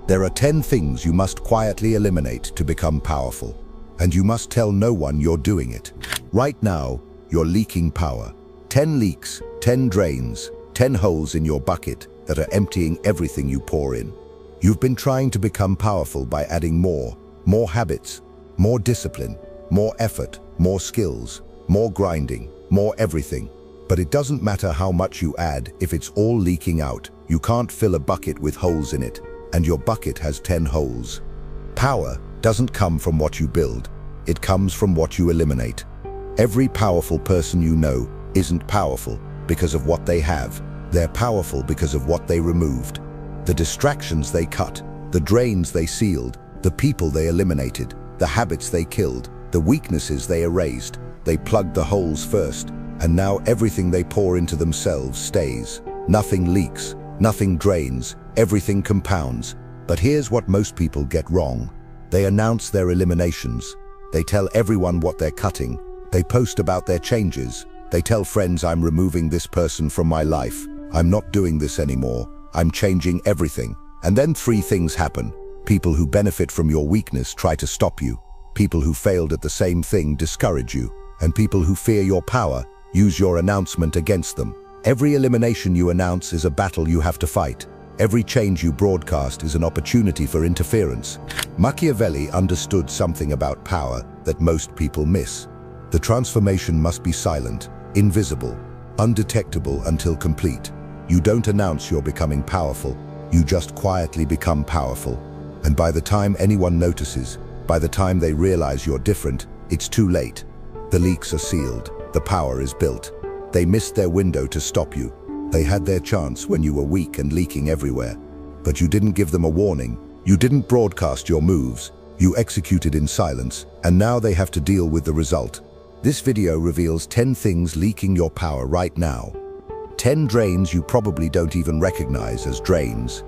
There are 10 things you must quietly eliminate to become powerful. And you must tell no one you're doing it. Right now, you're leaking power. 10 leaks, 10 drains, 10 holes in your bucket that are emptying everything you pour in. You've been trying to become powerful by adding more habits, more discipline, more effort, more skills, more grinding, more everything. But it doesn't matter how much you add if it's all leaking out. You can't fill a bucket with holes in it, and your bucket has 10 holes. Power doesn't come from what you build, it comes from what you eliminate. Every powerful person you know isn't powerful because of what they have. They're powerful because of what they removed. The distractions they cut, the drains they sealed, the people they eliminated, the habits they killed, the weaknesses they erased. They plugged the holes first, and now everything they pour into themselves stays. Nothing leaks, nothing drains, everything compounds. But here's what most people get wrong. They announce their eliminations. They tell everyone what they're cutting. They post about their changes. They tell friends, I'm removing this person from my life. I'm not doing this anymore. I'm changing everything. And then 3 things happen. People who benefit from your weakness try to stop you. People who failed at the same thing discourage you. And people who fear your power use your announcement against them. Every elimination you announce is a battle you have to fight. Every change you broadcast is an opportunity for interference. Machiavelli understood something about power that most people miss. The transformation must be silent, invisible, undetectable until complete. You don't announce you're becoming powerful, you just quietly become powerful. And by the time anyone notices, by the time they realize you're different, it's too late. The leaks are sealed, the power is built. They missed their window to stop you. They had their chance when you were weak and leaking everywhere. But you didn't give them a warning. You didn't broadcast your moves. You executed in silence, and now they have to deal with the result. This video reveals 10 things leaking your power right now. 10 drains you probably don't even recognize as drains.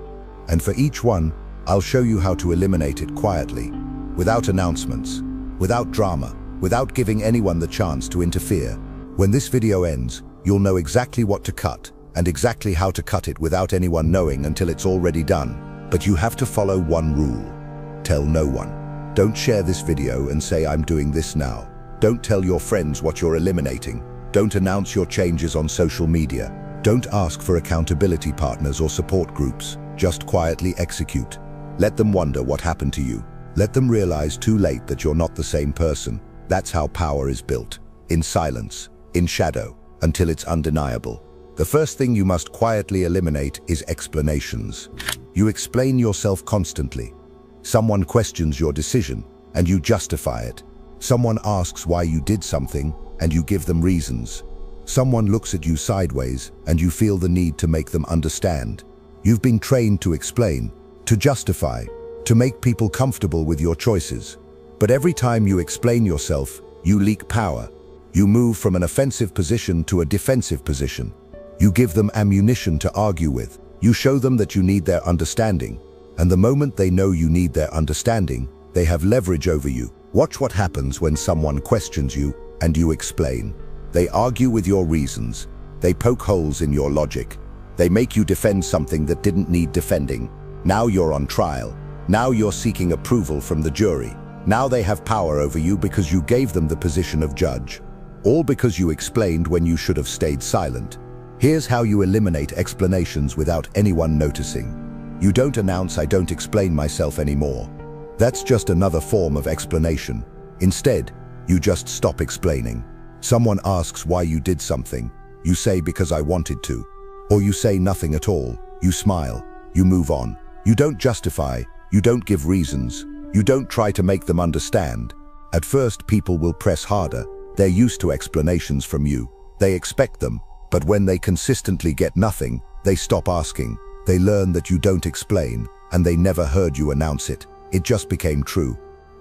And for each one, I'll show you how to eliminate it quietly, without announcements, without drama, without giving anyone the chance to interfere. When this video ends, you'll know exactly what to cut, and exactly how to cut it without anyone knowing until it's already done. But you have to follow one rule. Tell no one. Don't share this video and say I'm doing this now. Don't tell your friends what you're eliminating. Don't announce your changes on social media. Don't ask for accountability partners or support groups. Just quietly execute. Let them wonder what happened to you. Let them realize too late that you're not the same person. That's how power is built. In silence, in shadow, until it's undeniable. The first thing you must quietly eliminate is explanations. You explain yourself constantly. Someone questions your decision, and you justify it. Someone asks why you did something, and you give them reasons. Someone looks at you sideways, and you feel the need to make them understand. You've been trained to explain, to justify, to make people comfortable with your choices. But every time you explain yourself, you leak power. You move from an offensive position to a defensive position. You give them ammunition to argue with. You show them that you need their understanding. And the moment they know you need their understanding, they have leverage over you. Watch what happens when someone questions you and you explain. They argue with your reasons. They poke holes in your logic. They make you defend something that didn't need defending. Now you're on trial. Now you're seeking approval from the jury. Now they have power over you because you gave them the position of judge. All because you explained when you should have stayed silent. Here's how you eliminate explanations without anyone noticing. You don't announce, I don't explain myself anymore. That's just another form of explanation. Instead, you just stop explaining. Someone asks why you did something. You say because I wanted to. Or you say nothing at all. You smile. You move on. You don't justify. You don't give reasons. You don't try to make them understand. At first, people will press harder. They're used to explanations from you. They expect them. But when they consistently get nothing, they stop asking. They learn that you don't explain, and they never heard you announce it. It just became true.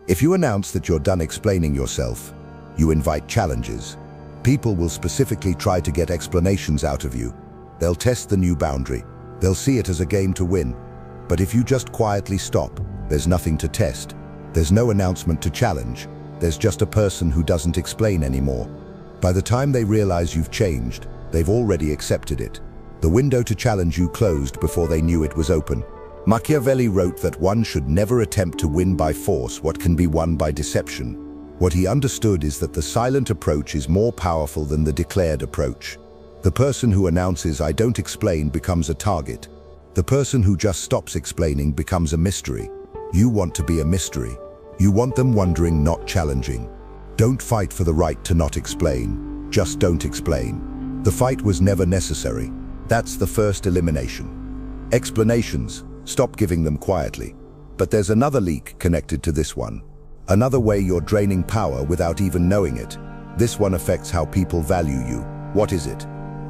If you announce that you're done explaining yourself, you invite challenges. People will specifically try to get explanations out of you. They'll test the new boundary. They'll see it as a game to win. But if you just quietly stop, there's nothing to test. There's no announcement to challenge. There's just a person who doesn't explain anymore. By the time they realize you've changed, they've already accepted it. The window to challenge you closed before they knew it was open. Machiavelli wrote that one should never attempt to win by force what can be won by deception. What he understood is that the silent approach is more powerful than the declared approach. The person who announces "I don't explain" becomes a target. The person who just stops explaining becomes a mystery. You want to be a mystery. You want them wondering, not challenging. Don't fight for the right to not explain. Just don't explain. The fight was never necessary. That's the first elimination. Explanations. Stop giving them quietly. But there's another leak connected to this one. Another way you're draining power without even knowing it. This one affects how people value you. What is it?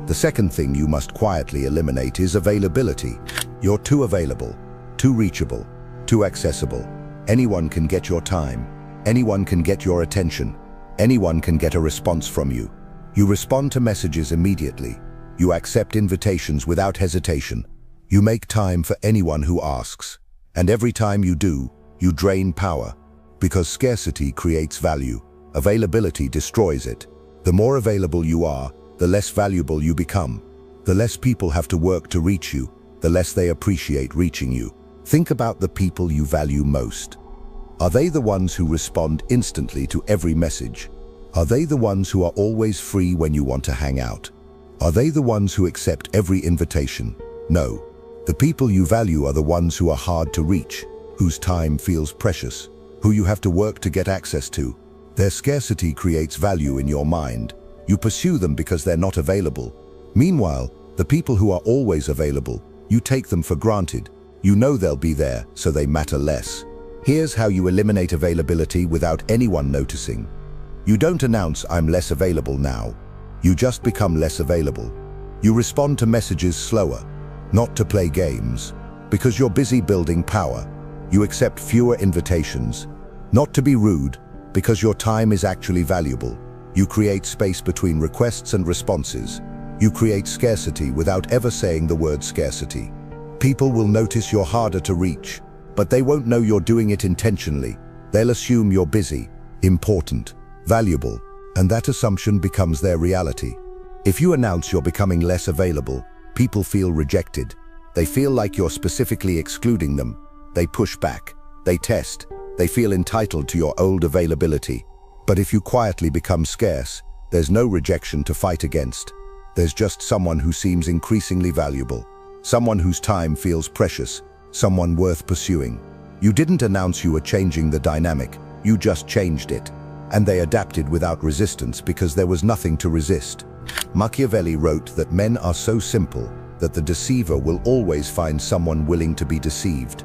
The second thing you must quietly eliminate is availability. You're too available, too reachable, too accessible. Anyone can get your time. Anyone can get your attention. Anyone can get a response from you. You respond to messages immediately. You accept invitations without hesitation. You make time for anyone who asks. And every time you do, you drain power. Because scarcity creates value. Availability destroys it. The more available you are, the less valuable you become. The less people have to work to reach you, the less they appreciate reaching you. Think about the people you value most. Are they the ones who respond instantly to every message? Are they the ones who are always free when you want to hang out? Are they the ones who accept every invitation? No. The people you value are the ones who are hard to reach, whose time feels precious, who you have to work to get access to. Their scarcity creates value in your mind. You pursue them because they're not available. Meanwhile, the people who are always available, you take them for granted. You know they'll be there, so they matter less. Here's how you eliminate availability without anyone noticing. You don't announce "I'm less available now." You just become less available. You respond to messages slower, not to play games, because you're busy building power. You accept fewer invitations, not to be rude, because your time is actually valuable. You create space between requests and responses. You create scarcity without ever saying the word scarcity. People will notice you're harder to reach, but they won't know you're doing it intentionally. They'll assume you're busy, important, valuable, and that assumption becomes their reality. If you announce you're becoming less available, people feel rejected. They feel like you're specifically excluding them. They push back. They test. They feel entitled to your old availability. But if you quietly become scarce, there's no rejection to fight against. There's just someone who seems increasingly valuable. Someone whose time feels precious. Someone worth pursuing. You didn't announce you were changing the dynamic. You just changed it. And they adapted without resistance because there was nothing to resist. Machiavelli wrote that men are so simple that the deceiver will always find someone willing to be deceived.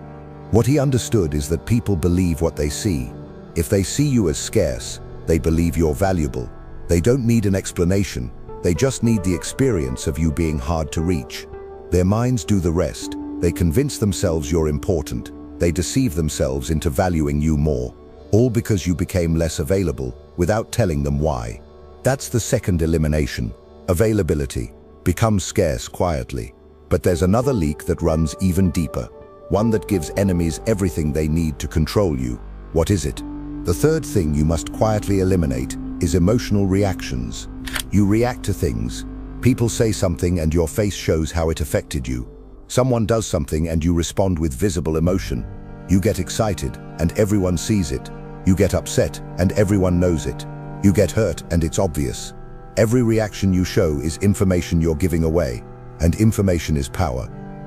What he understood is that people believe what they see. If they see you as scarce, they believe you're valuable. They don't need an explanation. They just need the experience of you being hard to reach. Their minds do the rest. They convince themselves you're important. They deceive themselves into valuing you more. All because you became less available without telling them why. That's the second elimination. Availability. Become scarce quietly. But there's another leak that runs even deeper. One that gives enemies everything they need to control you. What is it? The third thing you must quietly eliminate is emotional reactions. You react to things. People say something and your face shows how it affected you. Someone does something and you respond with visible emotion. You get excited and everyone sees it. You get upset and everyone knows it. You get hurt and it's obvious. Every reaction you show is information you're giving away, and information is power.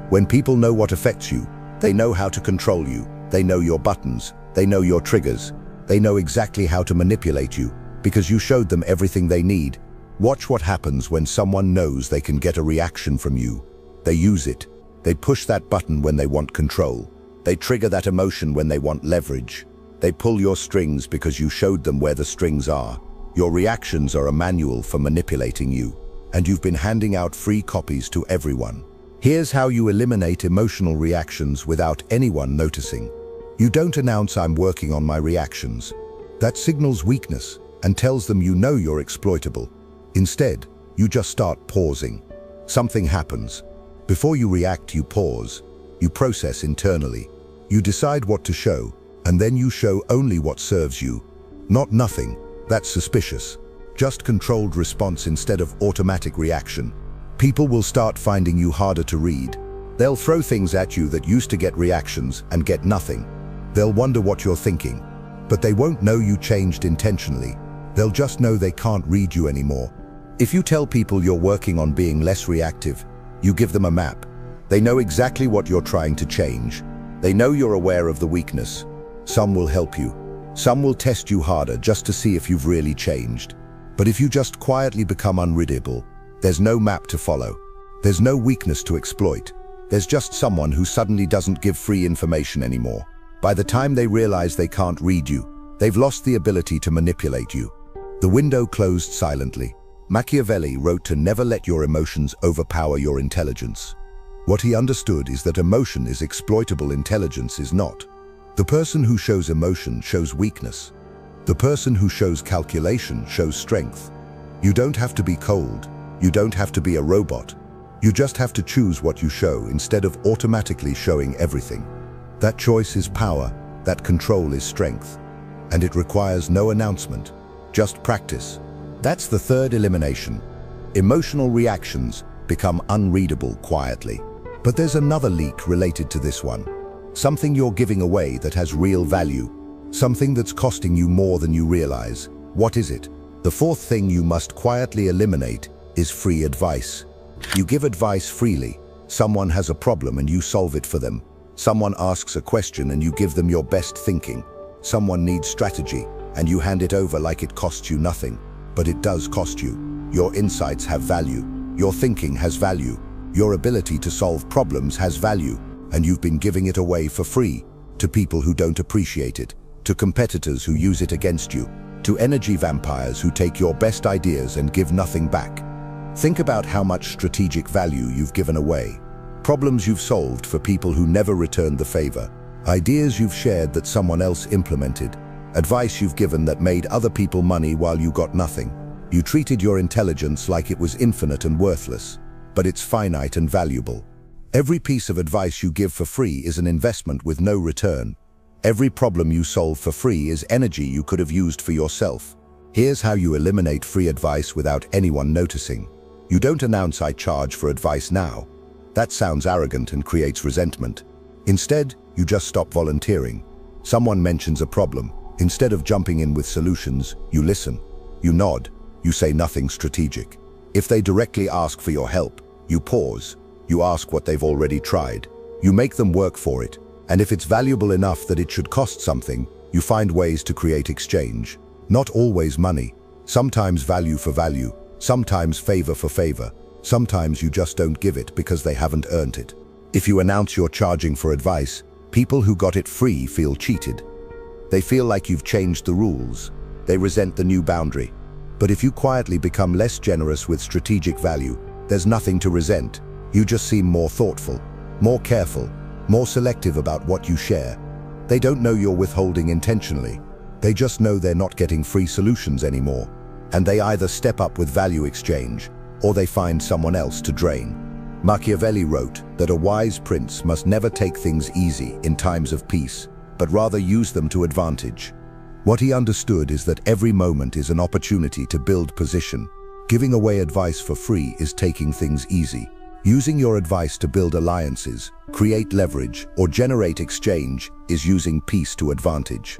When people know what affects you, they know how to control you. They know your buttons. They know your triggers. They know exactly how to manipulate you because you showed them everything they need. Watch what happens when someone knows they can get a reaction from you. They use it. They push that button when they want control. They trigger that emotion when they want leverage. They pull your strings because you showed them where the strings are. Your reactions are a manual for manipulating you, and you've been handing out free copies to everyone. Here's how you eliminate emotional reactions without anyone noticing. You don't announce "I'm working on my reactions." That signals weakness and tells them you know you're exploitable. Instead, you just start pausing. Something happens. Before you react, you pause. You process internally. You decide what to show, and then you show only what serves you. Not nothing. That's suspicious. Just controlled response instead of automatic reaction. People will start finding you harder to read. They'll throw things at you that used to get reactions and get nothing. They'll wonder what you're thinking, but they won't know you changed intentionally. They'll just know they can't read you anymore. If you tell people you're working on being less reactive, you give them a map. They know exactly what you're trying to change. They know you're aware of the weakness. Some will help you. Some will test you harder just to see if you've really changed. But if you just quietly become unreadable, there's no map to follow. There's no weakness to exploit. There's just someone who suddenly doesn't give free information anymore. By the time they realize they can't read you, they've lost the ability to manipulate you. The window closed silently. Machiavelli wrote to never let your emotions overpower your intelligence. What he understood is that emotion is exploitable, intelligence is not. The person who shows emotion shows weakness. The person who shows calculation shows strength. You don't have to be cold. You don't have to be a robot. You just have to choose what you show instead of automatically showing everything. That choice is power, that control is strength. And it requires no announcement, just practice. That's the third elimination. Emotional reactions become unreadable quietly. But there's another leak related to this one. Something you're giving away that has real value. Something that's costing you more than you realize. What is it? The fourth thing you must quietly eliminate is free advice. You give advice freely. Someone has a problem and you solve it for them. Someone asks a question and you give them your best thinking. Someone needs strategy and you hand it over like it costs you nothing. But it does cost you. Your insights have value. Your thinking has value. Your ability to solve problems has value. And you've been giving it away for free to people who don't appreciate it, to competitors who use it against you, to energy vampires who take your best ideas and give nothing back. Think about how much strategic value you've given away. Problems you've solved for people who never returned the favor. Ideas you've shared that someone else implemented. Advice you've given that made other people money while you got nothing. You treated your intelligence like it was infinite and worthless, but it's finite and valuable. Every piece of advice you give for free is an investment with no return. Every problem you solve for free is energy you could have used for yourself. Here's how you eliminate free advice without anyone noticing. You don't announce "I charge for advice now." That sounds arrogant and creates resentment. Instead, you just stop volunteering. Someone mentions a problem. Instead of jumping in with solutions, you listen. You nod. You say nothing strategic. If they directly ask for your help, you pause. You ask what they've already tried. You make them work for it. And if it's valuable enough that it should cost something, you find ways to create exchange. Not always money. Sometimes value for value. Sometimes favor for favor. Sometimes you just don't give it because they haven't earned it. If you announce you're charging for advice, people who got it free feel cheated. They feel like you've changed the rules. They resent the new boundary. But if you quietly become less generous with strategic value, there's nothing to resent. You just seem more thoughtful, more careful, more selective about what you share. They don't know you're withholding intentionally. They just know they're not getting free solutions anymore. And they either step up with value exchange, or they find someone else to drain. Machiavelli wrote that a wise prince must never take things easy in times of peace, but rather use them to advantage. What he understood is that every moment is an opportunity to build position. Giving away advice for free is taking things easy. Using your advice to build alliances, create leverage, or generate exchange is using peace to advantage.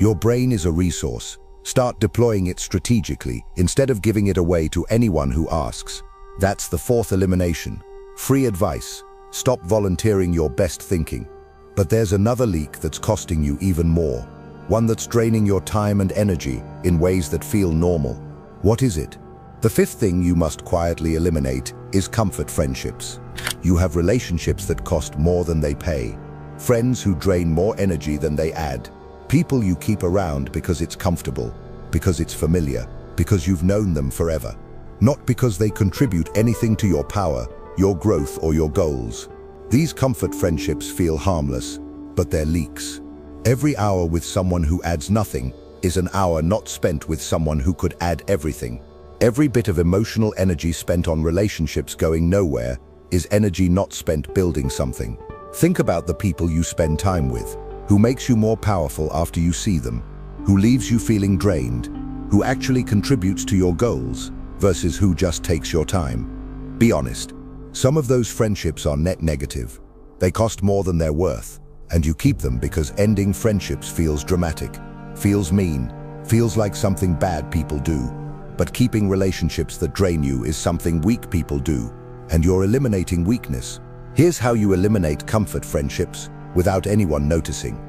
Your brain is a resource. Start deploying it strategically instead of giving it away to anyone who asks. That's the fourth elimination. Free advice. Stop volunteering your best thinking. But there's another leak that's costing you even more. One that's draining your time and energy in ways that feel normal. What is it? The fifth thing you must quietly eliminate is comfort friendships. You have relationships that cost more than they pay. Friends who drain more energy than they add. People you keep around because it's comfortable, because it's familiar, because you've known them forever. Not because they contribute anything to your power, your growth, or your goals. These comfort friendships feel harmless, but they're leaks. Every hour with someone who adds nothing is an hour not spent with someone who could add everything. Every bit of emotional energy spent on relationships going nowhere is energy not spent building something. Think about the people you spend time with. Who makes you more powerful after you see them? Who leaves you feeling drained? Who actually contributes to your goals versus who just takes your time? Be honest. Some of those friendships are net negative. They cost more than they're worth, and you keep them because ending friendships feels dramatic, feels mean, feels like something bad people do. But keeping relationships that drain you is something weak people do, and you're eliminating weakness. Here's how you eliminate comfort friendships without anyone noticing.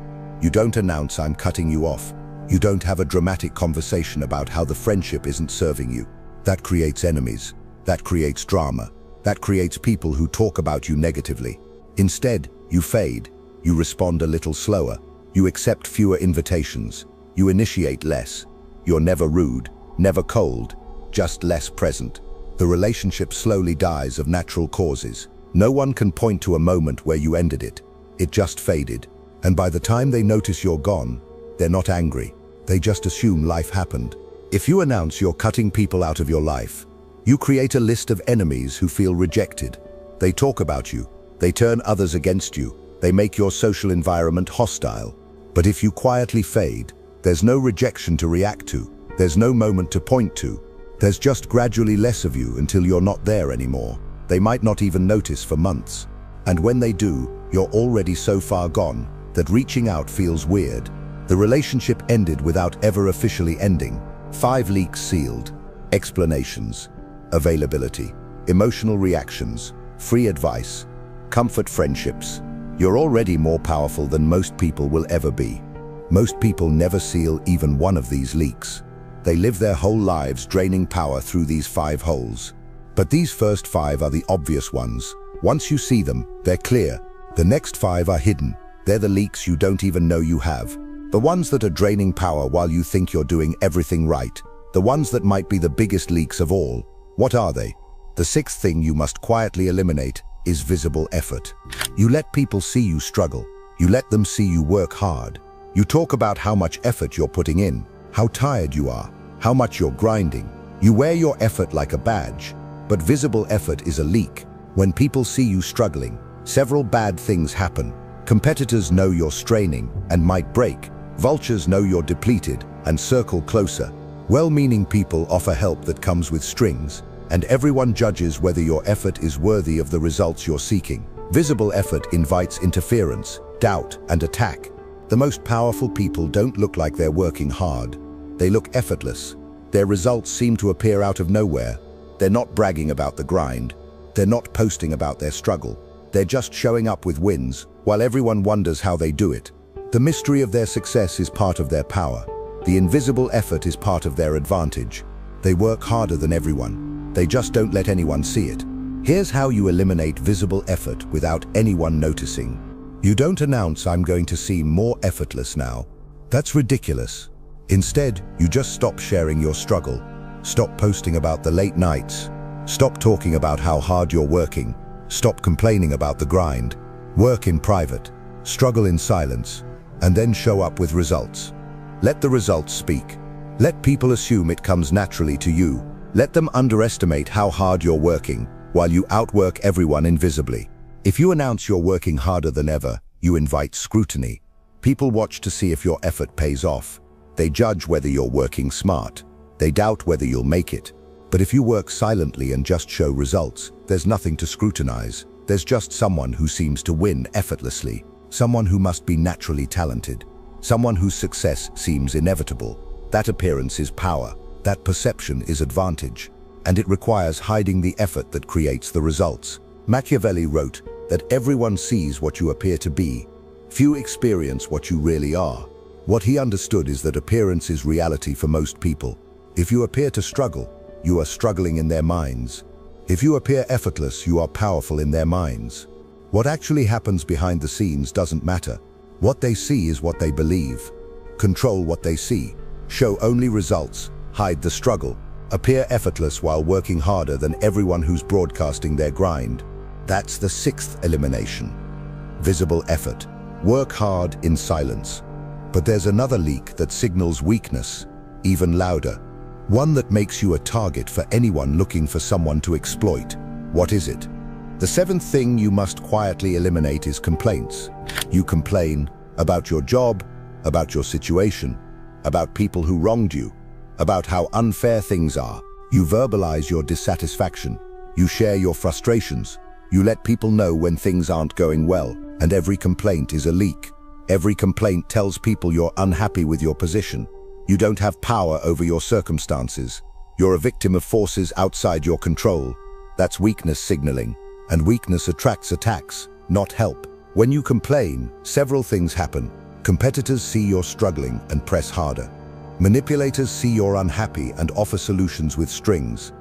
You don't announce "I'm cutting you off." You don't have a dramatic conversation about how the friendship isn't serving you. That creates enemies. That creates drama. That creates people who talk about you negatively. Instead, you fade. You respond a little slower. You accept fewer invitations. You initiate less. You're never rude, never cold, just less present. The relationship slowly dies of natural causes. No one can point to a moment where you ended it. It just faded. And by the time they notice you're gone, they're not angry. They just assume life happened. If you announce you're cutting people out of your life, you create a list of enemies who feel rejected. They talk about you. They turn others against you. They make your social environment hostile. But if you quietly fade, there's no rejection to react to. There's no moment to point to. There's just gradually less of you until you're not there anymore. They might not even notice for months. And when they do, you're already so far gone that reaching out feels weird. The relationship ended without ever officially ending. 5 leaks sealed. Explanations. Availability. Emotional reactions. Free advice. Comfort friendships. You're already more powerful than most people will ever be. Most people never seal even one of these leaks. They live their whole lives draining power through these 5 holes. But these first 5 are the obvious ones. Once you see them, they're clear. The next 5 are hidden. They're the leaks you don't even know you have. The ones that are draining power while you think you're doing everything right. The ones that might be the biggest leaks of all. What are they? The 6th thing you must quietly eliminate is visible effort. You let people see you struggle. You let them see you work hard. You talk about how much effort you're putting in, how tired you are, how much you're grinding. You wear your effort like a badge. But visible effort is a leak. When people see you struggling, several bad things happen. Competitors know you're straining and might break. Vultures know you're depleted and circle closer. Well-meaning people offer help that comes with strings, and everyone judges whether your effort is worthy of the results you're seeking. Visible effort invites interference, doubt, and attack. The most powerful people don't look like they're working hard. They look effortless. Their results seem to appear out of nowhere. They're not bragging about the grind. They're not posting about their struggle. They're just showing up with wins, while everyone wonders how they do it. The mystery of their success is part of their power. The invisible effort is part of their advantage. They work harder than everyone. They just don't let anyone see it. Here's how you eliminate visible effort without anyone noticing. You don't announce "I'm going to seem more effortless now." That's ridiculous. Instead, you just stop sharing your struggle. Stop posting about the late nights. Stop talking about how hard you're working. Stop complaining about the grind. Work in private. Struggle in silence. And then show up with results. Let the results speak. Let people assume it comes naturally to you. Let them underestimate how hard you're working, while you outwork everyone invisibly. If you announce you're working harder than ever, you invite scrutiny. People watch to see if your effort pays off. They judge whether you're working smart. They doubt whether you'll make it. But if you work silently and just show results, there's nothing to scrutinize. There's just someone who seems to win effortlessly. Someone who must be naturally talented. Someone whose success seems inevitable. That appearance is power. That perception is advantage. And it requires hiding the effort that creates the results. Machiavelli wrote that everyone sees what you appear to be. Few experience what you really are. What he understood is that appearance is reality for most people. If you appear to struggle, you are struggling in their minds. If you appear effortless, you are powerful in their minds. What actually happens behind the scenes doesn't matter. What they see is what they believe. Control what they see. Show only results. Hide the struggle. Appear effortless while working harder than everyone who's broadcasting their grind. That's the 6th elimination. Visible effort. Work hard in silence. But there's another leak that signals weakness, even louder. One that makes you a target for anyone looking for someone to exploit. What is it? The 7th thing you must quietly eliminate is complaints. You complain about your job, about your situation, about people who wronged you, about how unfair things are. You verbalize your dissatisfaction. You share your frustrations. You let people know when things aren't going well, and every complaint is a leak. Every complaint tells people you're unhappy with your position. You don't have power over your circumstances. You're a victim of forces outside your control. That's weakness signaling, and weakness attracts attacks, not help. When you complain, several things happen. Competitors see you're struggling and press harder. Manipulators see you're unhappy and offer solutions with strings.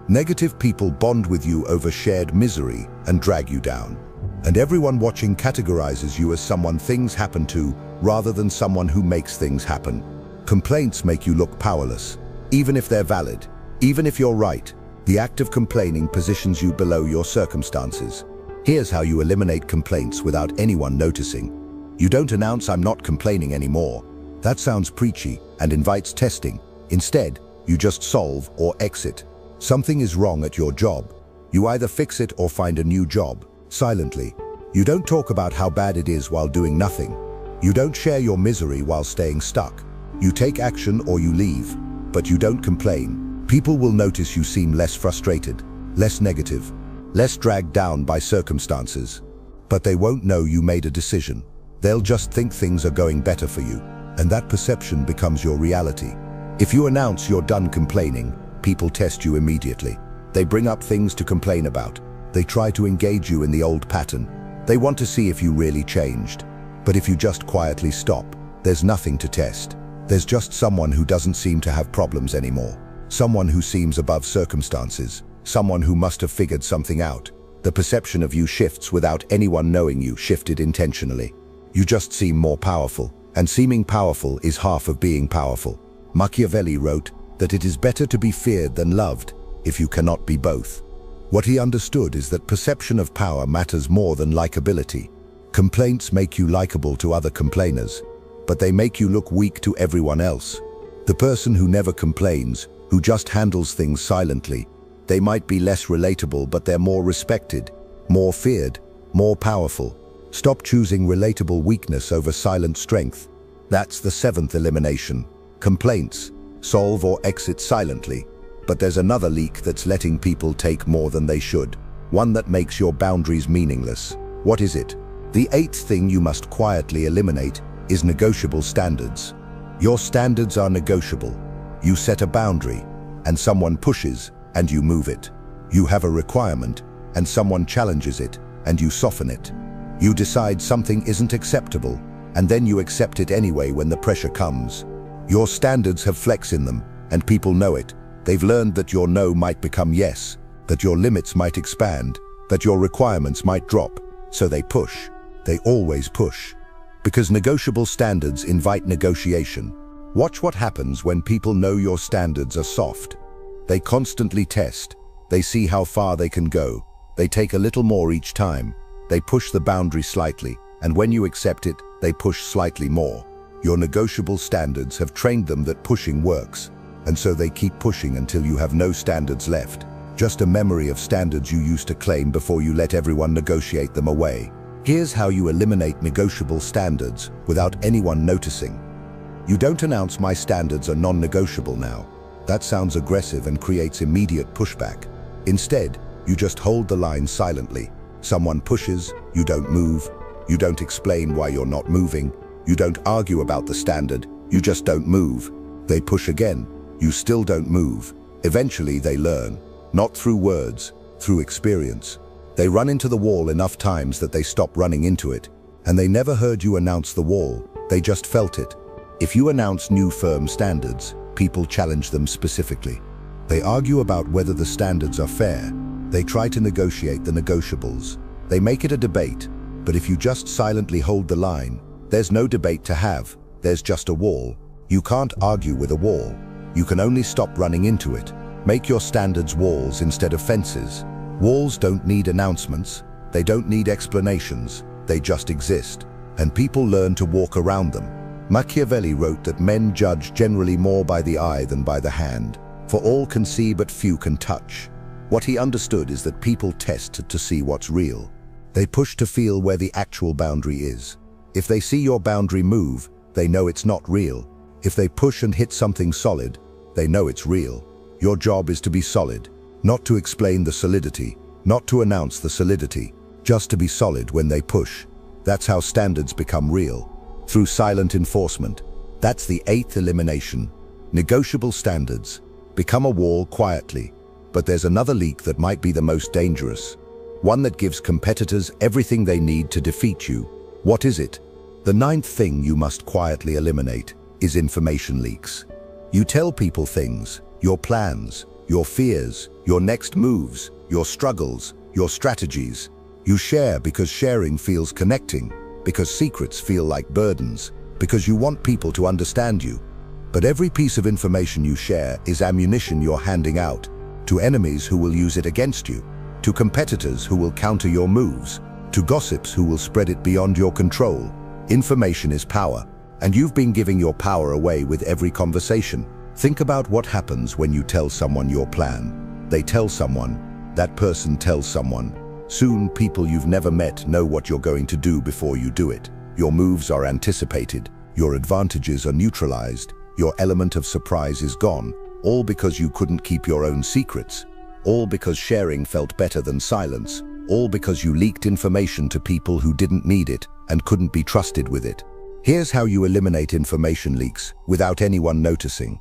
Negative people bond with you over shared misery and drag you down. And everyone watching categorizes you as someone things happen to rather than someone who makes things happen. Complaints make you look powerless, even if they're valid, even if you're right. The act of complaining positions you below your circumstances. Here's how you eliminate complaints without anyone noticing. You don't announce "I'm not complaining anymore." That sounds preachy and invites testing. Instead, you just solve or exit. Something is wrong at your job. You either fix it or find a new job, silently. You don't talk about how bad it is while doing nothing. You don't share your misery while staying stuck. You take action or you leave, but you don't complain. People will notice you seem less frustrated, less negative, less dragged down by circumstances. But they won't know you made a decision. They'll just think things are going better for you, and that perception becomes your reality. If you announce you're done complaining, people test you immediately. They bring up things to complain about. They try to engage you in the old pattern. They want to see if you really changed. But if you just quietly stop, there's nothing to test. There's just someone who doesn't seem to have problems anymore. Someone who seems above circumstances. Someone who must have figured something out. The perception of you shifts without anyone knowing you shifted intentionally. You just seem more powerful, and seeming powerful is half of being powerful. Machiavelli wrote that it is better to be feared than loved if you cannot be both. What he understood is that perception of power matters more than likability. Complaints make you likable to other complainers, but they make you look weak to everyone else. The person who never complains, who just handles things silently, they might be less relatable, but they're more respected, more feared, more powerful. Stop choosing relatable weakness over silent strength. That's the seventh elimination. Complaints. Solve or exit silently. But there's another leak that's letting people take more than they should. One that makes your boundaries meaningless. What is it? The eighth thing you must quietly eliminate is negotiable standards. Your standards are negotiable. You set a boundary, and someone pushes, and you move it. You have a requirement, and someone challenges it, and you soften it. You decide something isn't acceptable, and then you accept it anyway when the pressure comes. Your standards have flex in them, and people know it. They've learned that your no might become yes, that your limits might expand, that your requirements might drop, so they push. They always push. Because negotiable standards invite negotiation. Watch what happens when people know your standards are soft. They constantly test. They see how far they can go. They take a little more each time. They push the boundary slightly, and when you accept it, they push slightly more. Your negotiable standards have trained them that pushing works, and so they keep pushing until you have no standards left. Just a memory of standards you used to claim before you let everyone negotiate them away. Here's how you eliminate negotiable standards without anyone noticing. You don't announce "my standards are non-negotiable now." That sounds aggressive and creates immediate pushback. Instead, you just hold the line silently. Someone pushes, you don't move. You don't explain why you're not moving. You don't argue about the standard, you just don't move. They push again, you still don't move. Eventually they learn, not through words, through experience. They run into the wall enough times that they stop running into it. And they never heard you announce the wall, they just felt it. If you announce new firm standards, people challenge them specifically. They argue about whether the standards are fair. They try to negotiate the negotiables. They make it a debate, but if you just silently hold the line, there's no debate to have, there's just a wall. You can't argue with a wall. You can only stop running into it. Make your standards walls instead of fences. Walls don't need announcements, they don't need explanations, they just exist. And people learn to walk around them. Machiavelli wrote that men judge generally more by the eye than by the hand, for all can see but few can touch. What he understood is that people test to see what's real. They push to feel where the actual boundary is. If they see your boundary move, they know it's not real. If they push and hit something solid, they know it's real. Your job is to be solid, not to explain the solidity, not to announce the solidity, just to be solid when they push. That's how standards become real, through silent enforcement. That's the 8th elimination. Negotiable standards. Become a wall quietly. But there's another leak that might be the most dangerous. One that gives competitors everything they need to defeat you. What is it? The 9th thing you must quietly eliminate is information leaks. You tell people things, your plans, your fears, your next moves, your struggles, your strategies. You share because sharing feels connecting, because secrets feel like burdens, because you want people to understand you. But every piece of information you share is ammunition you're handing out to enemies who will use it against you, to competitors who will counter your moves, to gossips who will spread it beyond your control. Information is power, and you've been giving your power away with every conversation. Think about what happens when you tell someone your plan. They tell someone, that person tells someone. Soon, people you've never met know what you're going to do before you do it. Your moves are anticipated, your advantages are neutralized, your element of surprise is gone, all because you couldn't keep your own secrets, all because sharing felt better than silence, all because you leaked information to people who didn't need it and couldn't be trusted with it. Here's how you eliminate information leaks without anyone noticing.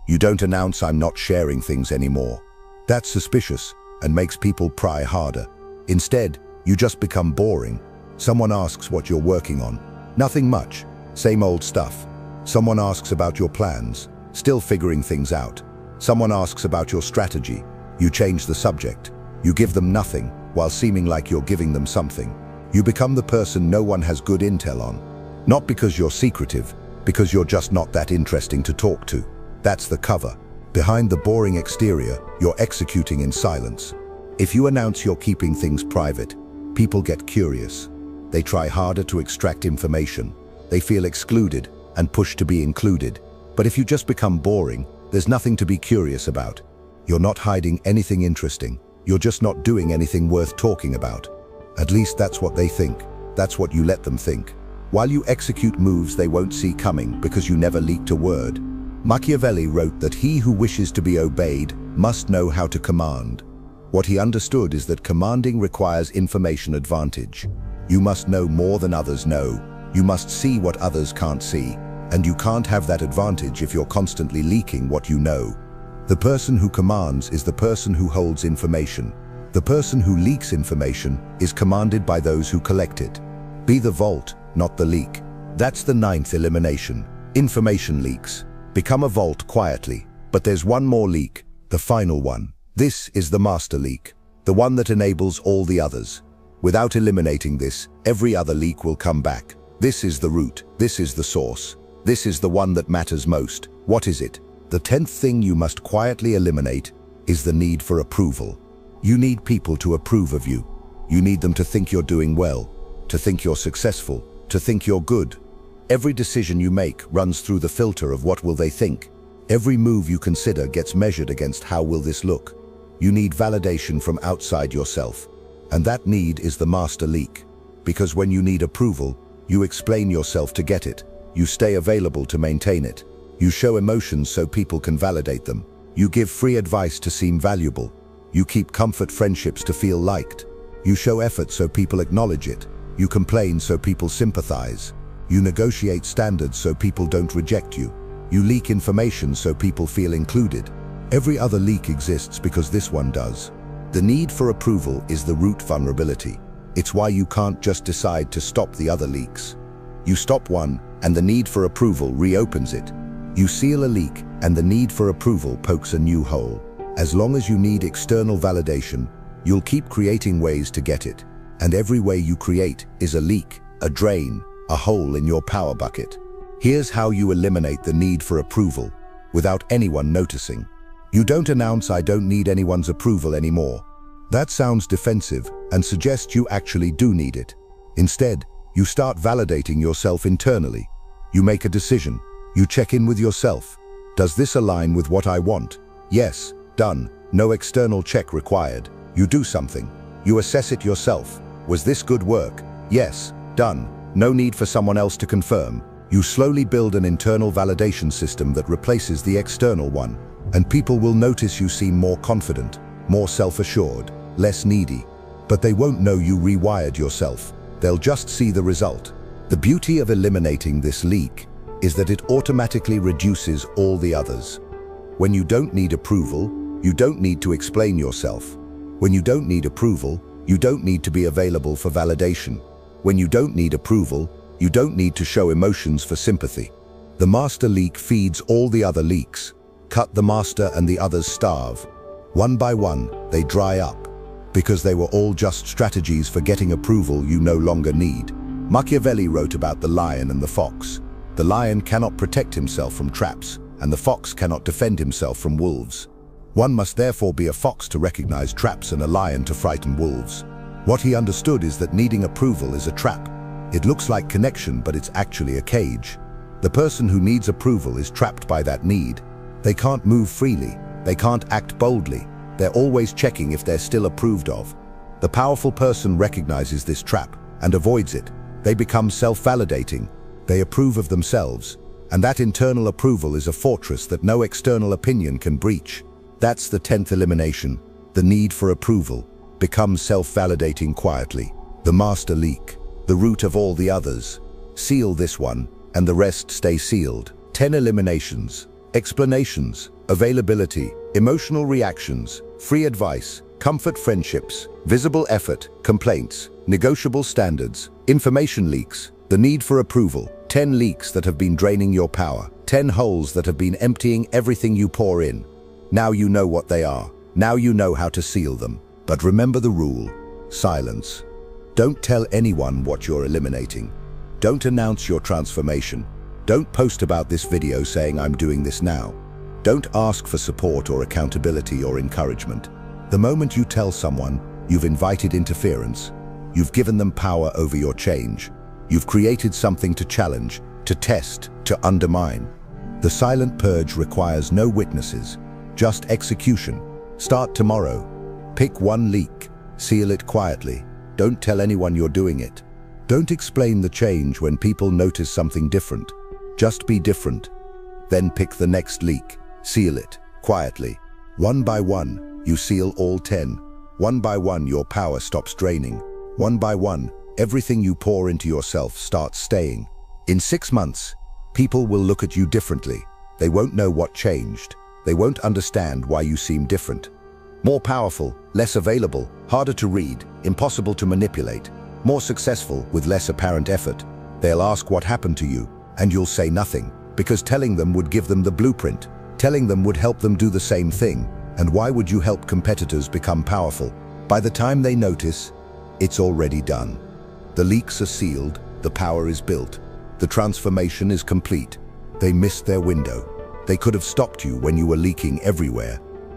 You don't announce "I'm not sharing things anymore." That's suspicious and makes people pry harder. Instead, you just become boring. Someone asks what you're working on. Nothing much, same old stuff. Someone asks about your plans, still figuring things out. Someone asks about your strategy. You change the subject. You give them nothing while seeming like you're giving them something. You become the person no one has good intel on. Not because you're secretive, because you're just not that interesting to talk to. That's the cover. Behind the boring exterior, you're executing in silence. If you announce you're keeping things private, people get curious. They try harder to extract information. They feel excluded and push to be included. But if you just become boring, there's nothing to be curious about. You're not hiding anything interesting. You're just not doing anything worth talking about. At least that's what they think. That's what you let them think. While you execute moves they won't see coming because you never leaked a word. Machiavelli wrote that he who wishes to be obeyed must know how to command. What he understood is that commanding requires information advantage. You must know more than others know. You must see what others can't see. And you can't have that advantage if you're constantly leaking what you know. The person who commands is the person who holds information. The person who leaks information is commanded by those who collect it. Be the vault, not the leak. That's the 9th elimination. Information leaks. Become a vault quietly. But there's one more leak, the final one. This is the master leak, the one that enables all the others. Without eliminating this, every other leak will come back. This is the root. This is the source. This is the one that matters most. What is it? The 10th thing you must quietly eliminate is the need for approval. You need people to approve of you. You need them to think you're doing well, to think you're successful, to think you're good. Every decision you make runs through the filter of what will they think. Every move you consider gets measured against how will this look. You need validation from outside yourself. And that need is the master leak. Because when you need approval, you explain yourself to get it. You stay available to maintain it. You show emotions so people can validate them. You give free advice to seem valuable. You keep comfort friendships to feel liked. You show effort so people acknowledge it. You complain so people sympathize. You negotiate standards so people don't reject you. You leak information so people feel included. Every other leak exists because this one does. The need for approval is the root vulnerability. It's why you can't just decide to stop the other leaks. You stop one, and the need for approval reopens it. You seal a leak, and the need for approval pokes a new hole. As long as you need external validation, you'll keep creating ways to get it. And every way you create is a leak, a drain, a hole in your power bucket. Here's how you eliminate the need for approval without anyone noticing. You don't announce "I don't need anyone's approval anymore." That sounds defensive and suggests you actually do need it. Instead, you start validating yourself internally. You make a decision. You check in with yourself. Does this align with what I want? Yes, done. No external check required. You do something. You assess it yourself. Was this good work? Yes, done. No need for someone else to confirm. You slowly build an internal validation system that replaces the external one, and people will notice you seem more confident, more self-assured. less needy. But they won't know you rewired yourself. They'll just see the result. The beauty of eliminating this leak is that it automatically reduces all the others. When you don't need approval, you don't need to explain yourself. When you don't need approval, you don't need to be available for validation. When you don't need approval, you don't need to show emotions for sympathy. The master leak feeds all the other leaks. Cut the master and the others starve. One by one, they dry up, because they were all just strategies for getting approval you no longer need. Machiavelli wrote about the lion and the fox. The lion cannot protect himself from traps, and the fox cannot defend himself from wolves. One must therefore be a fox to recognize traps and a lion to frighten wolves. What he understood is that needing approval is a trap. It looks like connection, but it's actually a cage. The person who needs approval is trapped by that need. They can't move freely. They can't act boldly. They're always checking if they're still approved of. The powerful person recognizes this trap and avoids it. They become self-validating. They approve of themselves. And that internal approval is a fortress that no external opinion can breach. That's the 10th elimination. The need for approval. Become self-validating quietly. The master leak. The root of all the others. Seal this one, and the rest stay sealed. 10 eliminations. Explanations. Availability. Emotional reactions. Free advice. Comfort friendships. Visible effort. Complaints. Negotiable standards. Information leaks. The need for approval. 10 leaks that have been draining your power. 10 holes that have been emptying everything you pour in. Now you know what they are. Now you know how to seal them. But remember the rule. Silence. Don't tell anyone what you're eliminating. Don't announce your transformation. Don't post about this video saying I'm doing this now. Don't ask for support or accountability or encouragement. The moment you tell someone, you've invited interference. You've given them power over your change. You've created something to challenge, to test, to undermine. The silent purge requires no witnesses, just execution. Start tomorrow. Pick one leak. Seal it quietly. Don't tell anyone you're doing it. Don't explain the change when people notice something different. Just be different. Then pick the next leak. Seal it quietly. One by one, you seal all 10. One by one, your power stops draining. One by one, everything you pour into yourself starts staying. In 6 months, people will look at you differently. They won't know what changed. They won't understand why you seem different. More powerful, less available, harder to read, impossible to manipulate, more successful with less apparent effort. They'll ask what happened to you, and you'll say nothing, because telling them would give them the blueprint. Telling them would help them do the same thing. And why would you help competitors become powerful? By the time they notice, it's already done. The leaks are sealed, the power is built, the transformation is complete. They missed their window. They could have stopped you when you were leaking everywhere,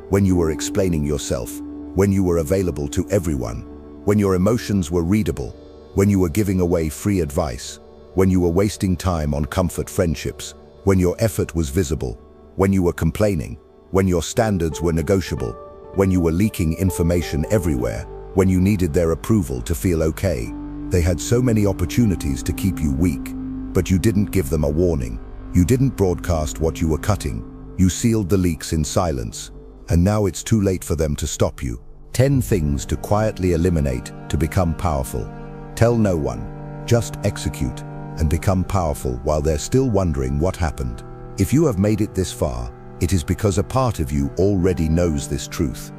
when you were explaining yourself, when you were available to everyone, when your emotions were readable, when you were giving away free advice, when you were wasting time on comfort friendships, when your effort was visible, when you were complaining, when your standards were negotiable, when you were leaking information everywhere, when you needed their approval to feel okay. They had so many opportunities to keep you weak, but you didn't give them a warning. You didn't broadcast what you were cutting. You sealed the leaks in silence. And now it's too late for them to stop you. 10 things to quietly eliminate to become powerful. Tell no one. Just execute and become powerful while they're still wondering what happened. If you have made it this far, it is because a part of you already knows this truth.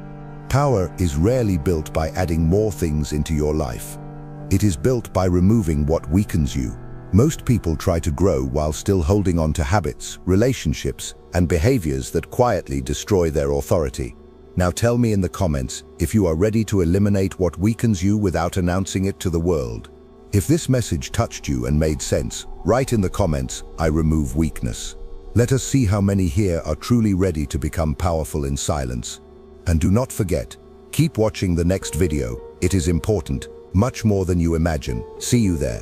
Power is rarely built by adding more things into your life. It is built by removing what weakens you. Most people try to grow while still holding on to habits, relationships, and behaviors that quietly destroy their authority. Now tell me in the comments if you are ready to eliminate what weakens you without announcing it to the world. If this message touched you and made sense, write in the comments, "I remove weakness." Let us see how many here are truly ready to become powerful in silence. And do not forget, keep watching the next video. It is important, much more than you imagine. See you there.